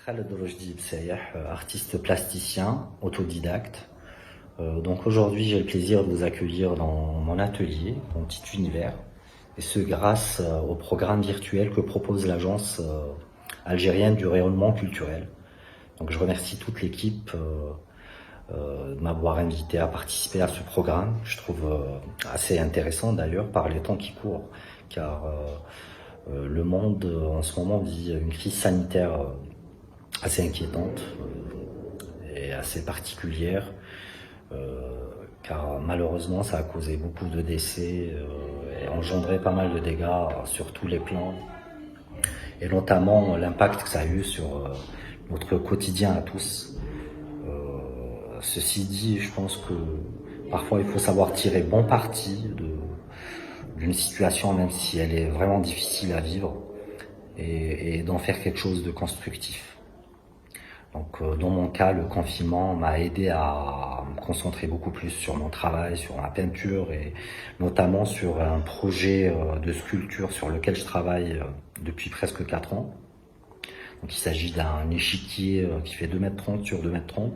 Khaled Rojdi Bsayah, artiste plasticien, autodidacte. Donc aujourd'hui, j'ai le plaisir de vous accueillir dans mon atelier, mon petit univers, et ce grâce au programme virtuel que propose l'agence algérienne du rayonnement culturel. Donc je remercie toute l'équipe de m'avoir invité à participer à ce programme. Je trouve assez intéressant d'ailleurs par les temps qui courent, car le monde en ce moment vit une crise sanitaire assez inquiétante et assez particulière, car malheureusement ça a causé beaucoup de décès et engendré pas mal de dégâts sur tous les plans, et notamment l'impact que ça a eu sur notre quotidien à tous. Ceci dit, je pense que parfois il faut savoir tirer bon parti d'une situation, même si elle est vraiment difficile à vivre, et d'en faire quelque chose de constructif. Donc dans mon cas, le confinement m'a aidé à me concentrer beaucoup plus sur mon travail, sur ma peinture, et notamment sur un projet de sculpture sur lequel je travaille depuis presque 4 ans. Donc il s'agit d'un échiquier qui fait 2,30 m sur 2,30 m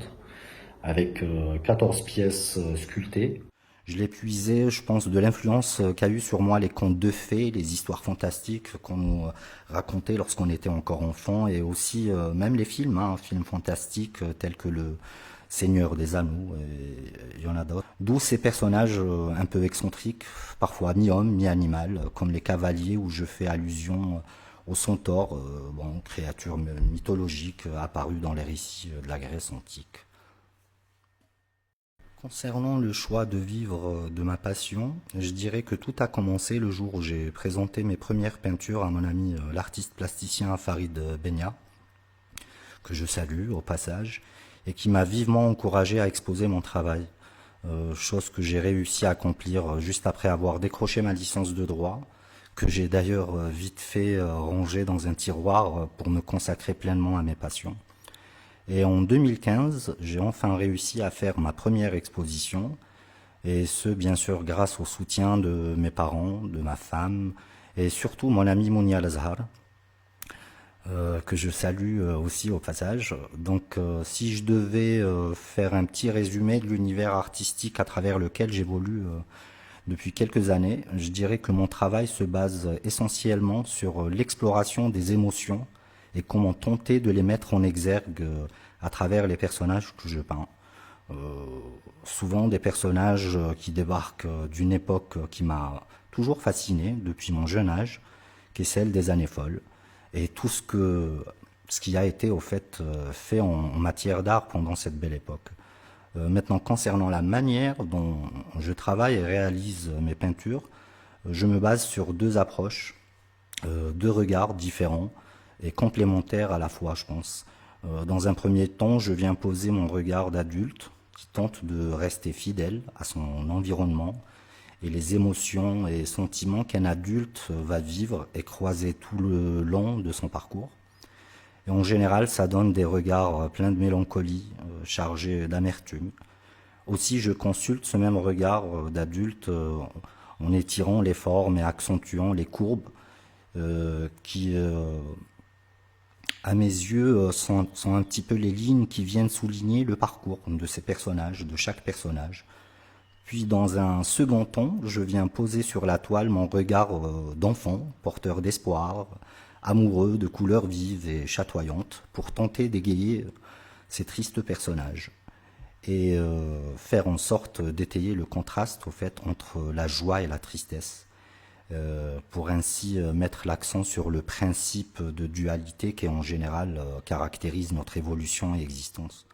avec 14 pièces sculptées. Je l'ai puisé, je pense, de l'influence qu'a eu sur moi les contes de fées, les histoires fantastiques qu'on nous racontait lorsqu'on était encore enfant, et aussi même les films, films fantastiques tels que le Seigneur des Anneaux, et il y en a d'autres. D'où ces personnages un peu excentriques, parfois ni homme ni animal, comme les cavaliers, où je fais allusion aux centaures, créatures mythologiques apparues dans les récits de la Grèce antique. Concernant le choix de vivre de ma passion, je dirais que tout a commencé le jour où j'ai présenté mes premières peintures à mon ami l'artiste plasticien Farid Benya, que je salue au passage, et qui m'a vivement encouragé à exposer mon travail. Chose que j'ai réussi à accomplir juste après avoir décroché ma licence de droit, que j'ai d'ailleurs vite fait ranger dans un tiroir pour me consacrer pleinement à mes passions. Et en 2015, j'ai enfin réussi à faire ma première exposition, et ce, bien sûr, grâce au soutien de mes parents, de ma femme, et surtout mon ami Mounia Lazhar, que je salue aussi au passage. Donc, si je devais faire un petit résumé de l'univers artistique à travers lequel j'évolue depuis quelques années, je dirais que mon travail se base essentiellement sur l'exploration des émotions et comment tenter de les mettre en exergue à travers les personnages que je peins. Souvent des personnages qui débarquent d'une époque qui m'a toujours fasciné depuis mon jeune âge, qui est celle des années folles, et tout ce qui a été au fait fait en matière d'art pendant cette belle époque. Maintenant, concernant la manière dont je travaille et réalise mes peintures, je me base sur deux approches, deux regards différents et complémentaires à la fois, je pense. Dans un premier temps, je viens poser mon regard d'adulte qui tente de rester fidèle à son environnement et les émotions et sentiments qu'un adulte va vivre et croiser tout le long de son parcours. Et en général, ça donne des regards pleins de mélancolie, chargés d'amertume. Aussi, je consulte ce même regard d'adulte en étirant les formes et accentuant les courbes qui, à mes yeux, sont un petit peu les lignes qui viennent souligner le parcours de ces personnages, de chaque personnage. Puis dans un second temps, je viens poser sur la toile mon regard d'enfant, porteur d'espoir, amoureux de couleurs vives et chatoyantes, pour tenter d'égayer ces tristes personnages et faire en sorte d'étayer le contraste au fait entre la joie et la tristesse, pour ainsi mettre l'accent sur le principe de dualité qui en général caractérise notre évolution et existence.